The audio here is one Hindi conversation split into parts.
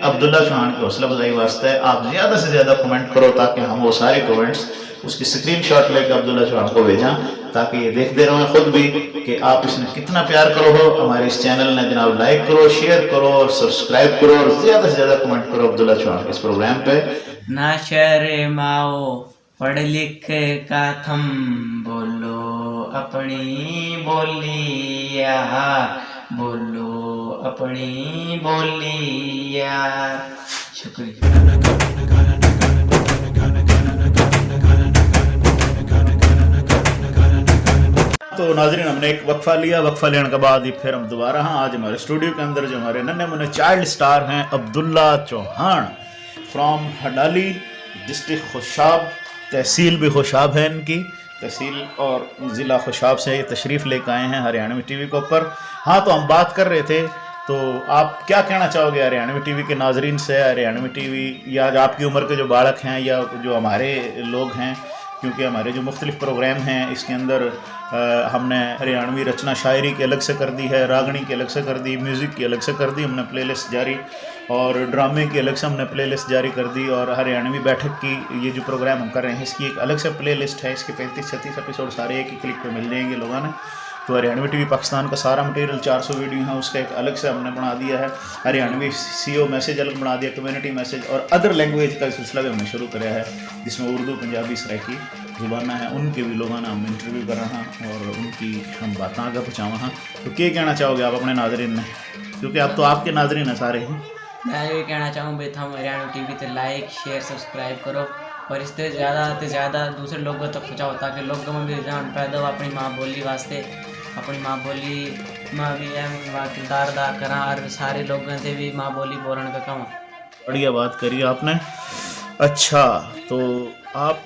अब्दुल्ला चौहान की हौसला अफजाई वास्ते आप ज़्यादा से ज़्यादा कमेंट करो ताकि हम वो सारे कमेंट्स उसकी स्क्रीनशॉट लेकर अब्दुल्ला चौहान को भेजा ताकि ये देखते रहें खुद भी कि आप इसने कितना प्यार करो हो। हमारे इस चैनल ने जनाब लाइक करो, शेयर करो और सब्सक्राइब करो और ज़्यादा से ज़्यादा कमेंट करो अब्दुल्ला चौहान के इस प्रोग्राम पे। ना शर्माओ पढ़ लिख का थम बोलो अपनी बोलिया, बोलो अपनी बोलिया। शुक्रिया। तो नाजरीन हमने एक वक्फा लिया, वक्फा लेने के बाद ही फिर हम दोबारा आज हमारे स्टूडियो के अंदर जो हमारे नन्हे मुन्ने चाइल्ड स्टार हैं अब्दुल्ला चौहान फ्रॉम हडाली डिस्ट्रिक्ट खुशाब, तहसील भी खुशाब है इनकी, तहसील और ज़िला खुशाब से तशरीफ़ लेकर आए हैं हरियाणवी टीवी के ऊपर। हाँ, तो हम बात कर रहे थे, तो आप क्या कहना चाहोगे हरियाणवी टीवी के नाजरीन से? हरियाणवी टीवी या आपकी उम्र के जो बालक हैं या जो हमारे लोग हैं, क्योंकि हमारे जो मुख्तलिफ़ प्रोग्राम हैं इसके अंदर हमने हरियाणवी रचना शायरी की अलग से कर दी है, रागनी की अलग से कर दी, म्यूज़िक की अलग से कर दी हमने प्लेलिस्ट जारी, और ड्रामे की अलग से हमने प्लेलिस्ट जारी कर दी, और हरियाणवी बैठक की ये जो प्रोग्राम हम कर रहे हैं इसकी एक अलग से प्लेलिस्ट है। इसके 35-36 एपिसोड सारे एक ही क्लिक पे मिल जाएंगे लोगों ने। तो हरियाणवी टीवी पाकिस्तान का सारा मटेरियल 400 वीडियो है, उसका एक अलग से हमने बना दिया है। हरियाणवी सीओ मैसेज अलग बना दिया, कम्युनिटी मैसेज और अदर लैंग्वेज का सिलसिला भी हमने शुरू किया है, जिसमें उर्दू, पंजाबी, सराइकी जुबाना है, उनके भी लोगों ने हम इंटरव्यू कर रहे हैं और उनकी हम बातें आगे पहुँचावा हाँ। तो क्या कहना चाहोगे आप अपने नाजरीन ने, क्योंकि अब तो आपके नाजरीन हैं सारे ही? मैं ये कहना चाहूँ भाई हम हरियाणवी टीवी ते लाइक शेयर सब्सक्राइब करो और इससे ज़्यादा से ज़्यादा दूसरे लोगों तक पहुँचाओ ताकि लोगों में भी रुझान पैदा हो अपनी माँ बोली वास्ते, अपनी माँ बोली माँ भी किरदार अदा करा और सारे लोगों से भी माँ बोली बोलने का काम। बढ़िया बात करी आपने। अच्छा, तो आप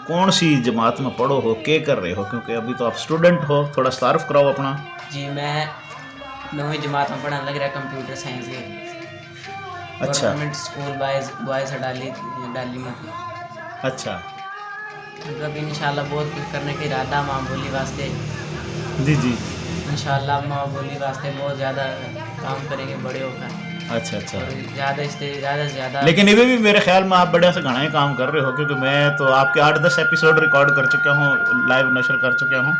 कौन सी जमात में पढ़ो हो, क्या कर रहे हो? क्योंकि अभी तो आप स्टूडेंट हो, थोड़ा तारुफ कराओ अपना। जी मैं 9वीं जमात में पढ़ने लग रहा कंप्यूटर साइंस के। अच्छा, गवर्नमेंट स्कूल बॉयज़ डाली में। अच्छा मतलब इंशाल्लाह बहुत कुछ करने का इरादा माँ बोली वास्ते। जी जी, इंशाल्लाह माँ बोली वास्ते बहुत ज़्यादा काम करेंगे बड़े होकर। अच्छा अच्छा। और ज़्यादा से ज़्यादा लेकिन ये भी मेरे ख्याल में आप बड़े से घना ही काम कर रहे हो, क्योंकि मैं तो आपके 8-10 एपिसोड रिकॉर्ड कर चुका हूँ, लाइव नशर कर चुका हूँ।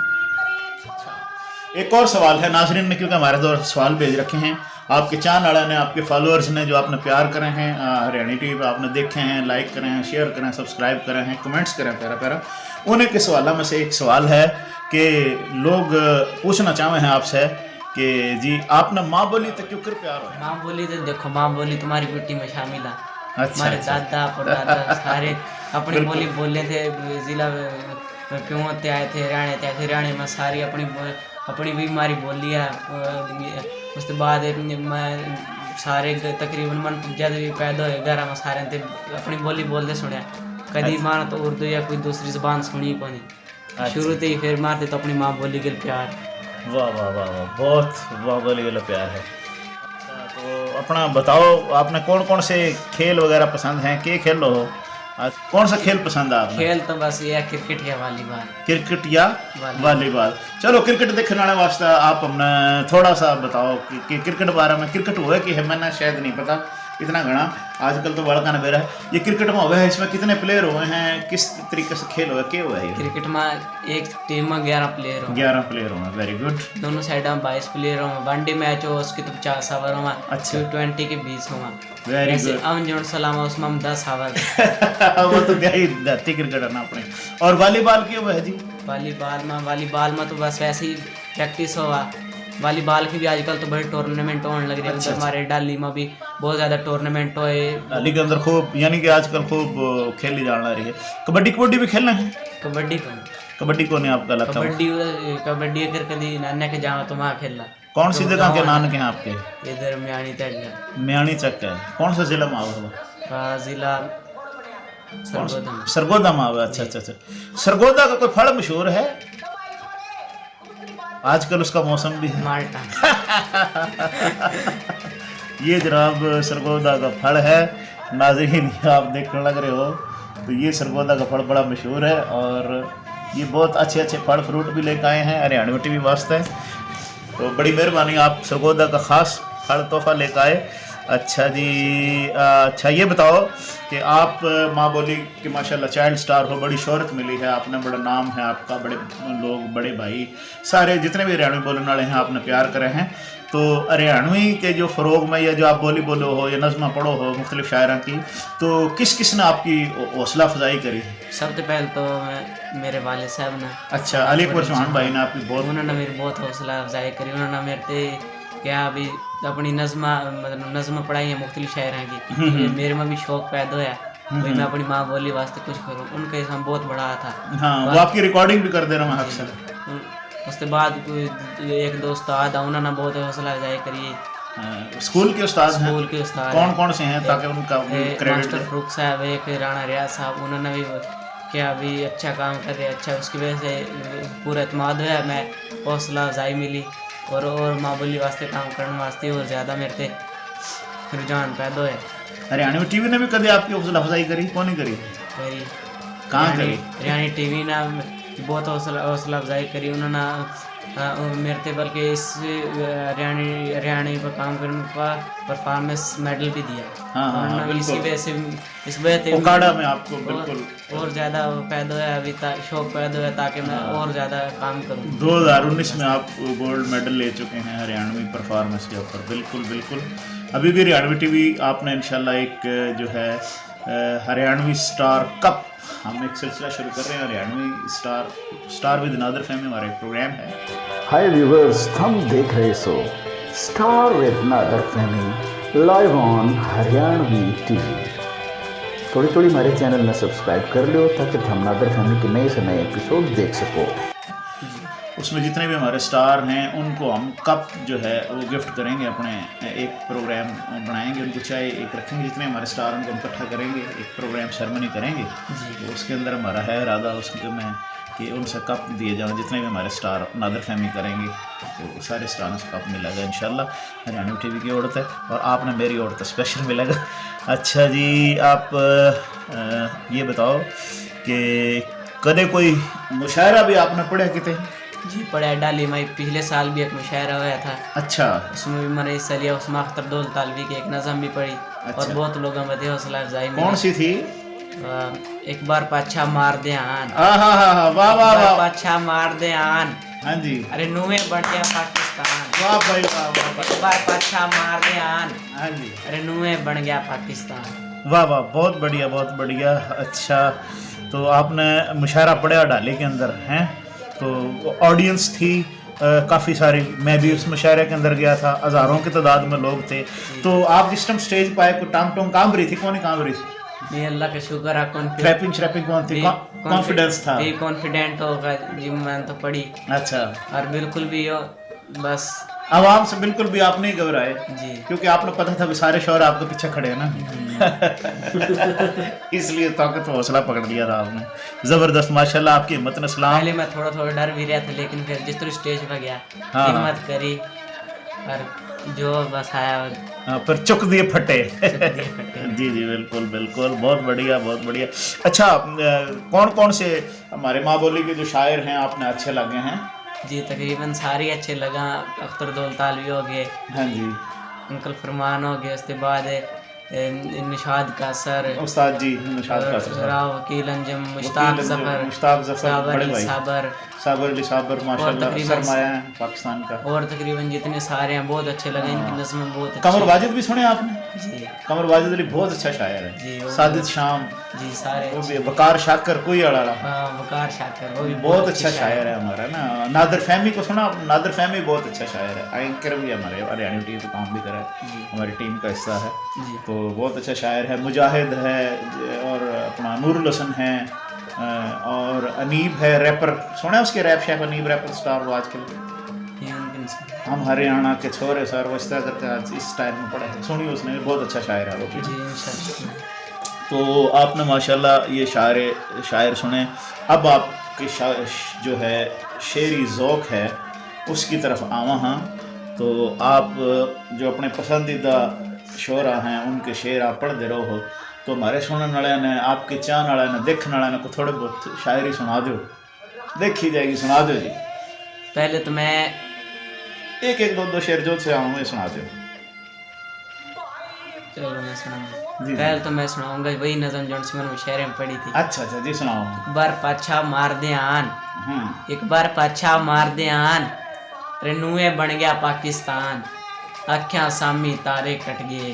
एक और सवाल है नाजरीन ने, क्योंकि हमारे दो सवाल भेज रखे हैं आपके चाहने वाले ने, आपके फॉलोअर्स ने, जो आपने प्यार करे हैं हरियाणवी टीवी पे, आपने देखे हैं, लाइक करें हैं, शेयर करें, सब्सक्राइब करें हैं, कमेंट्स करें प्यारा प्यारा। उन्हीं के सवालों में से एक सवाल है कि लोग पूछना चाहे हैं आपसे कि जी आपने माँ बोली तो क्यों कर प्यार हो? माँ बोली तो देखो, माँ बोली तुम्हारी बेटी में शामिल है। अच्छा, हमारे अच्छा। दादा परदादा सारे अपनी बोली बोले थे, जिला क्यों ते आए थे, हरियाणा ते आए थे, हरियाणा में सारी अपनी भी हमारी बोली है। उसके बाद मैं सारे तकरीबन मन जब भी पैदा हुए घर में सारे ते अपनी बोली बोलते सुने, कभी माना तो उर्दू या कोई दूसरी जुबान सुनी को नहीं। शुरू से ही फिर मारते तो अपनी माँ बोली के प्यार। वाह वाह वाह वाह, बहुत वाह बोली वाला प्यार है। अच्छा, तो अपना बताओ आपने कौन कौन से खेल वगैरह पसंद हैं, क्या खेल हो? आज कौन सा खेल पसंद है आपने? खेल तो बस ये है क्रिकेट या वॉलीबॉल। क्रिकेट या वॉलीबॉल। चलो क्रिकेट देखने वाले वास्ते आप हमने थोड़ा सा बताओ कि क्रिकेट बारे में, क्रिकेट हुआ कि है, मैंने शायद नहीं पता इतना घना, आजकल तो बड़ा का बेरा है। ये क्रिकेट में हुआ है, इसमें कितने प्लेयर हुए हैं, किस तरीके से खेल हुआ है, क्या हुआ है? क्रिकेट में एक टीम में 11 प्लेयर हो, 11 प्लेयर हुए, वेरी गुड। दोनों साइड में 22 प्लेयर हो, वनडे मैच हो उसके तो 50 ओवर हो, अच्छा। 20 के 20 हो, वेरी गुड। अमजोड़ सलामा उसमें हम 10 ओवर। वो तो क्या ही धरती क्रिकेट है ना अपने। और वॉलीबॉल क्यों हुआ है जी? वॉलीबॉल में तो बस वैसे ही प्रैक्टिस हुआ। वॉलीबॉल की भी आजकल तो बड़े टूर्नामेंट होने लग रहे हैं। अच्छा, हमारे डाली में भी बहुत ज़्यादा टूर्नामेंट हुए। डाली के अंदर खूब, यानी कि आजकल खूब खेली जाने रही है। कबड्डी कबड्डी भी खेलना है? कबड्डी को नहीं आपका लगता? कबड्डी अगर कभी नाना के जाओ तो वहाँ खेलना। कौन सी जगह के नान के हैं आपके? इधर म्याणी तक। म्याणी चक है, कौन सा जिला में आवा? जिला सरगोदा में आवा। अच्छा अच्छा अच्छा। सरगोदा का कोई फल मशहूर है? आजकल उसका मौसम भी है माल्टा। ये जनाब सरगोदा का फल है नाज़रीन, आप देखने लग रहे हो तो ये सरगोदा का फल बड़ा मशहूर है और ये बहुत अच्छे अच्छे फल फ्रूट भी लेकर आए हैं हरियाणवी टीवी वास्ते। तो बड़ी मेहरबानी, आप सरगोदा का ख़ास फल तोहफा लेकर आए अच्छा जी। अच्छा ये बताओ कि आप माँ बोली कि माशाल्लाह चाइल्ड स्टार हो, बड़ी शोहरत मिली है, आपने बड़ा नाम है आपका, बड़े लोग, बड़े भाई, सारे जितने भी हरियाणवी बोलने वाले हैं आपने प्यार करे हैं। तो हरियाणवी के जो फ़रोग में या जो आप बोली बोलो हो या नज़्मा पढ़ो हो मुख्तलिफ शायरा की, तो किस किस ने आपकी हौसला अफजाई करी? सबसे पहले तो मेरे वाले साहब ने, अच्छा, अलीपुर चौहान भाई ने आपकी बहुत, उन्होंने मेरी बहुत हौसला अफजाई करी। उन्होंने मेरे ते क्या अभी अपनी नज़मा मतलब नज़म पढ़ाई है मुख्तलिफ शायरा की, मेरे में भी शौक पैदा होया भाई मैं अपनी माँ बोली वास्ते कुछ करूँ, उनके हम बहुत बड़ा था। हाँ वो आपकी रिकॉर्डिंग भी कर दे रहा मैं अक्सर। उसके बाद एक दो उस्ताद उन्होंने बहुत हौसला अफजाई करी। स्कूल के उस्ताद हैं? स्कूल के उस्ताद कौन कौन से हैं ताकि उनका क्रेडिट? मास्टर फरूक साहब, एक राणा रियाज साहब, उन्होंने भी क्या अभी अच्छा काम कर रहे, अच्छा उसकी वजह से पूरा एतमाद हुआ, मैं हौसला अफजाई मिली और माँ बोली वास्ते काम करने वास्ते और ज़्यादा मेरे ते रुझान पैदा हुआ। हरियाणवी टीवी ने भी कभी आपकी हौसला अफजाई करी? कौन नहीं करी? कहाँ करी? हरियाणवी टीवी ने बहुत हौसला अफजाई करी। उन्होंने मेरे थे बल्कि इस हरियाणवी पर काम करने का परफॉर्मेंस मेडल भी दिया। उन्होंने इसी वजह से इस वजह से ओकाड़ा में आपको बिल्कुल और ज़्यादा पैदा हुआ, अभी शौक पैदा हुआ ताकि मैं और ज़्यादा काम करूँ। 2019 में आप गोल्ड मेडल ले चुके हैं हरियाणवी परफॉर्मेंस के ऊपर। बिल्कुल बिल्कुल, अभी भी हरियाणवी टीवी आपने इंशाल्लाह एक जो है हरियाणवी स्टार कप, हम एक सिलसिला शुरू कर रहे हैं हरियाणवी स्टार विद नादर फहमी, हमारा एक प्रोग्राम है। हाय व्यूवर्स, हम देख रहे सो स्टार विद नादर फहमी लाइव ऑन हरियाणवी टीवी। थोड़ी थोड़ी हमारे चैनल में सब्सक्राइब कर लो ताकि हम नादर फहमी के नए से नए एपिसोड देख सको। उसमें जितने भी हमारे स्टार हैं उनको हम कप जो है वो गिफ्ट करेंगे, अपने एक प्रोग्राम बनाएंगे, उनको चाहे एक रखेंगे, जितने हमारे स्टार उनको इकट्ठा करेंगे, एक प्रोग्राम सेरेमनी करेंगे। तो उसके अंदर हमारा है इरादा उसके में कि उनसे कप दिए जाएँ, जितने भी हमारे स्टार नादर फहमी करेंगे तो सारे स्टारों से कप मिलेगा इंशाल्लाह। हरियाणवी टीवी की ओर है और आपने मेरी ओर तो स्पेशल मिलेगा। अच्छा जी, आप ये बताओ कि कदे कोई मुशायरा भी आपने पढ़ा कितने? जी पढ़ा डाली में, पिछले साल भी एक मुशायरा हुआ था। अच्छा, उसमें भी मैंने हिस्सा लिया, उसमें अख्तर दौल तालवी की एक नज़म भी पढ़ी। अच्छा। और बहुत लोगों में हौसला अफजाई मिली। कौन सी थी? एक बार पाछा मार दे आन, वाह वाह वाह, पाछा मार दे आन, हाँ जी, अरे नुए बन गया पाकिस्तान, वाह भाई वाह वाह, एक बार पाछा मार दे आन, हाँ जी, अरे नुए बन गया पाकिस्तान। वाह वाह, बहुत बढ़िया बहुत बढ़िया। अच्छा, तो आपने मुशायरा पढ़ा डाली के अंदर हैं, तो ऑडियंस थी काफ़ी सारी, मैं भी उस मुशायरे के अंदर गया था, हज़ारों की तादाद में लोग थे। तो आप जिस टाइम स्टेज पाए को टांग टोंग कांप रही थी, कौन कांप रही थी? ये अल्लाह का शुक्र है, क्लैपिंग श्रैपिंग कौन थी? कॉन्फिडेंस था, भी कॉन्फिडेंट होगा जी, मैंने तो पढ़ी। अच्छा, और बिल्कुल भी हो बस आवाम से बिल्कुल भी आप नहीं घबराए जी, क्योंकि आपने पता था कि सारे शौहर आपके पीछे खड़े हैं ना। इसलिए ताकत हौसला पकड़ लिया था आपने। जबरदस्त, माशाल्लाह, आपकी हिम्मत ने सलाम। पहले मैं थोड़ा थोड़ा डर भी रहा था, लेकिन फिर जिस तरह स्टेज पर गया हाँ, हिम्मत करी और जो बस आया फिर चुक दिए फटे। फटे। जी जी, बिल्कुल बिल्कुल, बहुत बढ़िया बहुत बढ़िया। अच्छा, कौन कौन से हमारे माँ बोली के जो शायर हैं आपने अच्छे लगे हैं? जी तकरीबन सारे अच्छे लगा। अख्तर दौल तालवी हो गए, हाँ जी, अंकल फरमान हो गए, उसके बाद निशाद का सर, उस्ताद जी निशाद का सर, राव वकील अंजम, मुश्ताक जफर, बड़े भाई साबर अली साबर, माशाल्लाह सरमाया है पाकिस्तान का। और तकरीबन जितने सारे हैं बहुत अच्छे लगे, इनकी नज़्में बहुत कमर वाजिद भी सुने आपने? जी, कमर वाजिद अली बहुत अच्छा शायर है जी। साजिद शाम जी सारे, वो भी, वकार शाकर कोई अड़ाड़ा, वकार शाकर वो भी बहुत अच्छा शायर है हमारा ना। नादर फहमी को सुना? नादर फहमी बहुत अच्छा शायर है, एंकर भी हमारे हरियाणवी टीवी पे काम भी करा है, हमारी टीम का हिस्सा है, तो बहुत अच्छा शायर है। मुजाहिद है और अपना नूरुल हसन है और अनीब है, रैपर सुना है उसके? Rap chef Aneeb, wrapper star वो आजकल हम हरियाणा के छोरे सर वो इस तरह करके आज इस स्टाइल में पढ़े हैं, सुनी उसने, बहुत अच्छा शायर है वो भी। तो आपने माशाल्लाह ये शायर सुने। अब आपके जो है शेरी ज़ौक़ है उसकी तरफ आवा हाँ, तो आप जो अपने पसंदीदा शोरा हैं उनके शेर आप पढ़ते रहो हो, तो हमारे सुनने वाले ने, आपके चाहने वाले ने, देखने वाले ने को थोड़े बहुत शायरी सुना दो, देखी जाएगी, सुना दो जी। पहले तो मैं एक एक दो दो शेर जो से आऊँ सुना दो। चलो मैं सुनाऊंगा। जी। पहले तो मैं सुनाऊंगा वही नज़म जो सिमर मुशहरे में पढ़ी थी। अच्छा जी सुनाओ। एक बार पाछा मार दे आन, हम्म। एक बार पाछा मार दे आन, रेनुए बन गया पाकिस्तान। आख्या सामी तारे कट गए,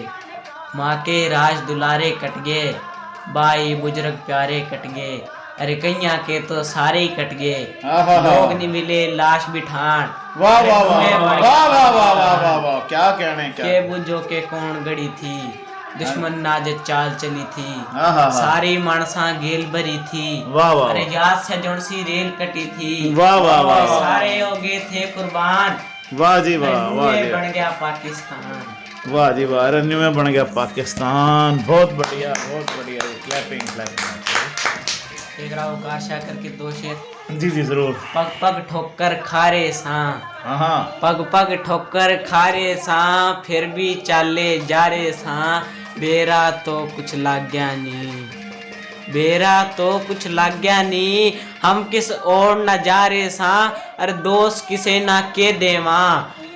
माँ के राज दुलारे कट गए, भाई बुजुर्ग प्यारे कट गए, अरे कैया के तो सारे ही कट गए। आहा। लोग नहीं मिले लाश बिठान, वाह वाह वाह वाह वाह वाह वाह वाह वाह वाह, क्या कहने क्या। के बुझो के कौन गड़ी थी, दुश्मन नाज चाल चली थी, आहा। सारी मानसा गेल भरी थी। वाह वाह अरे याद से जोड़ सी रेल कटी थी, वाह वाह वाह वाह। सारे हो गए थे कुर्बान, वाह जी वाह वाह रेनुए जी बन गया पाकिस्तान। वाह जी वाह, रन्यू में बन गया पाकिस्तान। बहुत बढ़िया बहुत बढ़िया। Clapping clapping. एक राव काशा करके दो शेर। जी जी जरूर। पग पग ठोकर खारे सां, हाँ पग पग ठोकर खारे सां, फिर भी चाले जा रे सां, बेरा तो कुछ लाग गया नहीं, बेरा तो कुछ लाग गया नहीं, हम किस और न जा रे सां, अरे दोस्त किसे ना के देवा,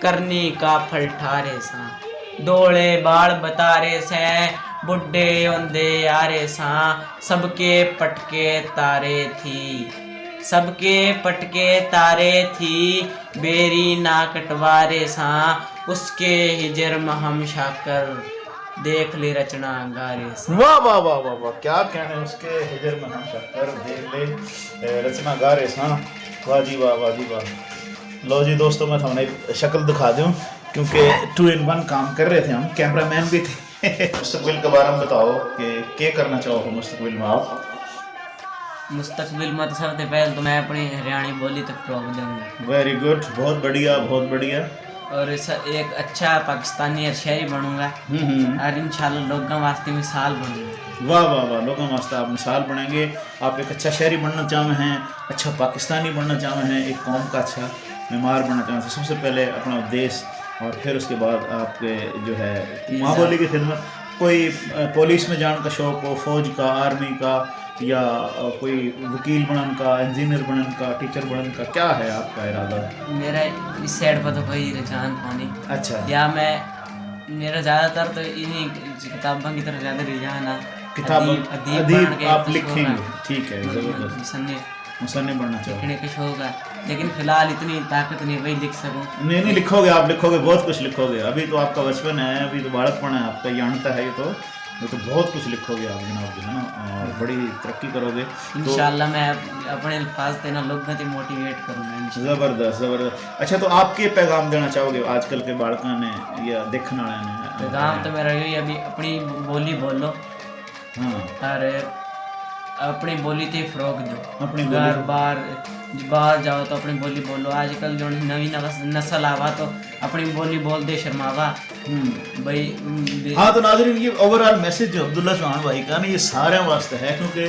करनी का फल ठारे सां, डोले बाल बतारे से, बुड्ढे ओंदे यारे सां, सबके पटके तारे थी, सबके पटके तारे थी, बेरी ना कटवारे सां, उसके हिजर में हम शाकर, देख ले रचना गारे सां। वाह वाह वाह वाह वाह, क्या कहने उसके हिजर में हम शक्कर देख ले रचना गारे सां। वाह जी वाह वाह जी वाह। लो जी दोस्तों, मैं थोड़ा एक शक्ल दिखा दूं क्योंकि 2 in 1 काम कर रहे थे हम, कैमरामैन भी थे। मुस्तकबिल के बारे में बताओ कि क्या करना चाहो मुस्तकबिल में आप। मुस्तकबिल में तो सबसे पहले तो मैं अपनी हरियाणी बोली तक रोक दूंगा, वेरी गुड, बहुत बढ़िया बहुत बढ़िया। और एक अच्छा पाकिस्तानी शहरी बनूंगा, और इंशाल्लाह लोगों वास्ते मिसाल बनूंगा। वाह वाह वाह, लोगों वास्ते आप मिसाल बनेंगे। आप एक अच्छा शहरी बनना चाहते हैं, अच्छा पाकिस्तानी बनना चाहते हैं, एक कौम का अच्छा मेमार बनना चाहते हैं। सबसे पहले अपना देश और फिर उसके बाद आपके जो है माँ बोली की खिदमत। कोई पुलिस में जाने का शौक हो, फौज का, आर्मी का, या कोई वकील बनने का, इंजीनियर बनने का, टीचर बनने का, क्या है आपका इरादा? मेरा इस साइड पर तो कोई रुझान पानी, अच्छा, या मैं मेरा ज़्यादातर तो इन्हीं किताबों की तरफ ज़्यादा रुझान है। किताब अदीब अदीब बन के आप तो लिखेंगे, शौक है। ठीक है, ज़बरदस्त। मुसन्निफ बनना चाहो? लिखने का शौक है, लेकिन फिलहाल इतनी ताकत नहीं भाई लिख सकूं। नहीं लिखोगे, आप लिखोगे, बहुत कुछ लिखोगे। अभी तो आपका बचपन है, अभी तो बालकपन है आपका, जानता है ये तो बहुत कुछ लिखोगे आप जनाब, जो है ना, और बड़ी तरक्की करोगे इंशाल्लाह। मैं अपने अल्फाज देना लोगों को मोटिवेट करूँगा। ज़बरदस्त ज़बरदस्त। अच्छा, तो आप क्या पैगाम देना चाहोगे आजकल के बालकों ने या देखने वाले ने? पैगाम तो मेरा यही, अभी अपनी बोली बोलो, हाँ, और अपनी बोली ते फरोग दो। अपनी घर बाहर जाओ तो अपनी बोली बोलो। आजकल जो नवी नस्ल आवा तो अपनी बोली बोल दे शर्मावा भाई। हाँ, तो नाज़रीन, ये ओवरऑल मैसेज जो अब्दुल्ला चौहान भाई का ना, ये सारे वास्ते है, क्योंकि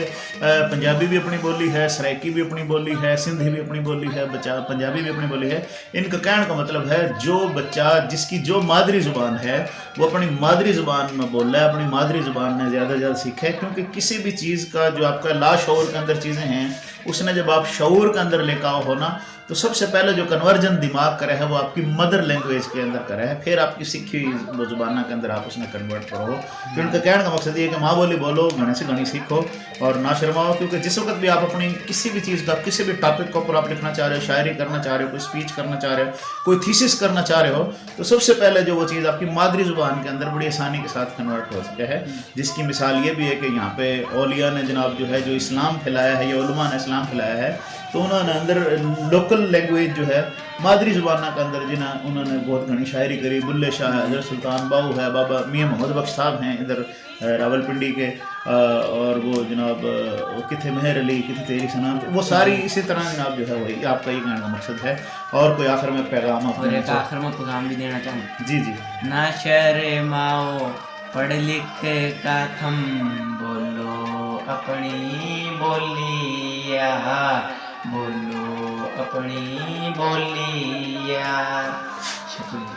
पंजाबी भी अपनी बोली है, सराइकी भी अपनी बोली है, सिंधी भी अपनी बोली है, पंजाबी भी अपनी बोली है। इनका कहने का मतलब है जो बच्चा जिसकी जो मादरी ज़ुबान है वो अपनी मादरी ज़ुबान में बोल रहा है, अपनी मादरी ज़ुबान में ज़्यादा से ज़्यादा सीखे। क्योंकि किसी भी चीज़ का जो आपका लाशऊर के अंदर चीज़ें हैं, उसने जब आप शऊर के अंदर लेकर आओ हो ना, तो सबसे पहले जो कन्वर्जन दिमाग करे है वो आपकी मदर लैंग्वेज के अंदर करे है, फिर आपकी सीखी वो ज़ुबाना के अंदर आप उसने कन्वर्ट करो। तो उनका कहने का मकसद ये है कि माँ बोली बोलो, घने से घनी सीखो और ना शर्माओ। क्योंकि जिस वक्त भी आप अपनी किसी भी चीज़ का, किसी भी टॉपिक के ऊपर आप लिखना चाह रहे हो, शायरी करना चाह रहे हो, कोई स्पीच करना चाह रहे हो, कोई थीसिस करना चाह रहे हो, तो सबसे पहले जो वो चीज़ आपकी मादरी ज़ुबान के अंदर बड़ी आसानी के साथ कन्वर्ट हो सके है। जिसकी मिसाल ये भी है कि यहाँ पे औलिया ने जनाब जो है, जो इस्लाम फैलाया है, या उलमा ने इस्लाम फैलाया है, तो उन्होंने अंदर लोकल लैंग्वेज जो है मादरी ज़ुबाना के अंदर जिन्हें उन्होंने बहुत घनी शायरी करी। बुल्ले शाह है, हज़रत सुल्तान बाहू है, बाबा मियाँ मोहम्मद बख्श साहब हैं इधर रावलपिंडी के, और वो जनाब वो किथे मेहर अली, किथे तेरी सना, वो सारी इसी तरह जनाब जो है वही आपका ये कहने का मकसद है। और कोई आखिर में पैगाम? और एक आखिर में पैगाम भी देना चाहूँ। जी जी। ना शर्माओ, पढ़ लिख का थम बोलो अपनी बोलिया, बोलो अपनी बोलिया। शुक्रिया।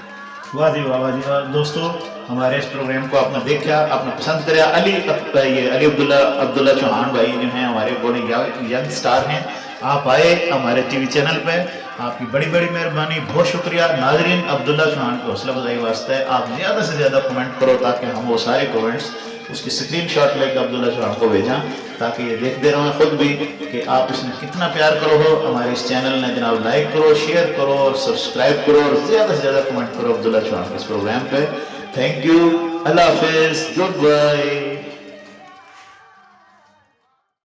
वाह जी वाह, वाह जी वाह। दोस्तों, हमारे इस प्रोग्राम को आपने देखा, आपने पसंद कराया। अली अब्दुल्ला चौहान भाई जो हैं हमारे बड़े यंग स्टार हैं, आप आए हमारे टीवी चैनल पे, आपकी बड़ी बड़ी मेहरबानी, बहुत शुक्रिया। नाजरीन, अब्दुल्ला चौहान की हौसला अफजाई वास्ते आप ज़्यादा से ज़्यादा कमेंट करो ताकि हम वो सारे कमेंट्स उसकी स्क्रीनशॉट लेकर अब्दुल्ला चौहान को भेजा, ताकि ये देखते रहें खुद भी कि आप इसमें कितना प्यार करो हो। हमारे इस चैनल ने जनाब लाइक करो, शेयर करो और सब्सक्राइब करो और ज़्यादा से ज़्यादा कमेंट करो अब्दुल्ला चौहान के इस प्रोग्राम पे। थैंक यू, अल्लाह हाफिज़, गुड बाय।